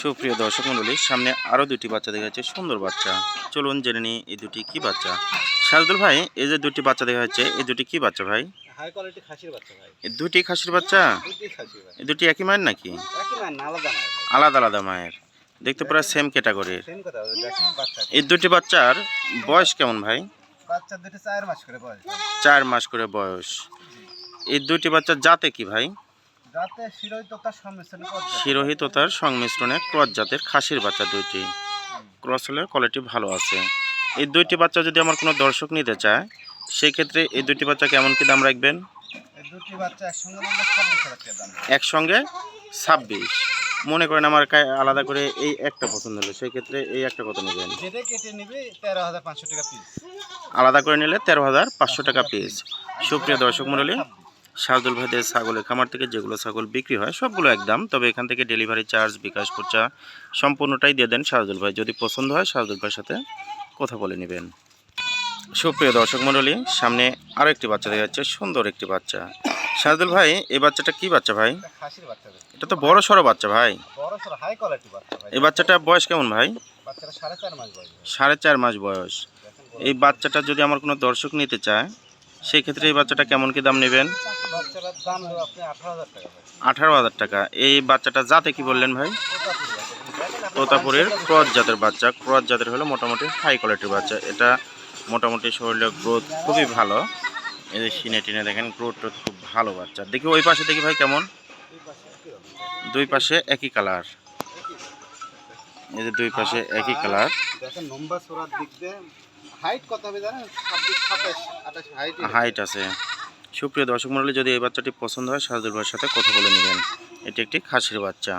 সুপ্রিয় দর্শক মণ্ডলী, সামনে আরও দুটি বাচ্চা দেখা যাচ্ছে, সুন্দর বাচ্চা। চলুন জেনে নিই এই দুটি কি বাচ্চা। সাজদুল ভাই, এই যে দুটি বাচ্চা দেখা যাচ্ছে, এই দুটি কি বাচ্চা ভাই? হাই কোয়ালিটি খাসির বাচ্চা ভাই। এই দুটি খাসির বাচ্চা? দুটি খাসি ভাই। এই দুটি একই মায়ের নাকি? একই না, আলাদা না ভাই। আলাদা আলাদা মায়ের, দেখতে পুরো সেম ক্যাটাগরির। সেম কথা, দেখেন বাচ্চা। এই দুটি বাচ্চার বয়স কেমন ভাই? বাচ্চা দুটো 4 মাস করে বয়স। 4 মাস করে বয়স। এই দুটি বাচ্চার জাতে কি ভাই? যাতে শিরোহিত তার সংমিশ্রণে পড়ছে। শিরোহিত তার সংমিশ্রণে ক্রস জাতের খাসির বাচ্চা দুইটি। ক্রস হলে কোয়ালিটি ভালো আছে। এই দুইটি বাচ্চা যদি আমার কোনো দর্শক নিতে চায়, সেই ক্ষেত্রে এই দুটি বাচ্চা কেমন কি দাম রাখবেন? এই দুটি বাচ্চা একসঙ্গে নিলে 26,000 টাকা দাম। একসঙ্গে 26। মনে করেন আমার আলাদা করে এই একটা পছন্দ হলো, সেই ক্ষেত্রে এই একটা কত নেবেন? যেটা কেটে নিবে 13,500 টাকা পিস। আলাদা করে নিলে 13,500 টাকা পিস। সুপ্রিয় দর্শক মণ্ডলী, সাজদুল ভাইদের ছাগলের খামার থেকে যেগুলো ছাগল বিক্রি হয় সবগুলো একদম, তবে এখান থেকে ডেলিভারি চার্জ, বিকাশ খরচা সম্পূর্ণটাই দিয়ে দেন সাজদুল ভাই। যদি পছন্দ হয় সাজদুল ভাইয়ের সাথে কথা বলে নেবেন। সুপ্রিয় দর্শক মণ্ডলী, সামনে আরও একটি বাচ্চা দেখা যাচ্ছে, সুন্দর একটি বাচ্চা। সাজদুল ভাই, এই বাচ্চাটা কি বাচ্চা ভাই? খাসির বাচ্চা ভাই। এটা তো বড় সড়ো বাচ্চা ভাই। বড় সর হাই কোয়ালিটি বাচ্চা ভাই। এই বাচ্চাটা বয়স কেমন ভাই? বাচ্চাটা 4.5 মাস বয়স। 4.5 মাস বয়স। এই বাচ্চাটা যদি আমার কোনো দর্শক নিতে চায়, সেই ক্ষেত্রে এই বাচ্চাটা কেমন কি দাম নেবেন? বাচ্চাটার দাম হবে আপনি 18,000 টাকা ভাই। 18,000 টাকা। এই বাচ্চাটা জাতে কি বললেন ভাই? তোতাপুরের ক্রস জাতের বাচ্চা। ক্রস জাতের হলো মোটামুটি হাই কোয়ালিটির বাচ্চা। এটা মোটামুটি শরীরের গ্রোথ খুবই ভালো। এই যে সিনে টিনে দেখেন, গ্রোথটা খুব ভালো বাচ্চা। দেখি ওই পাশে দেখি ভাই কেমন। দুই পাশে একই কালার। এই যে দুই পাশে একই কালার। দেখেন নম্বর সোরার দিক দিয়ে হাইট কত হবে জানেন? 26, 27, 28 হাইট আছে। সুপ্রিয় দর্শক মণ্ডলী, যদি এই বাচ্চাটি পছন্দ হয় সাজদুল ভাইয়ের সাথে কথা বলে নেবেন। এটি একটি খাসির বাচ্চা।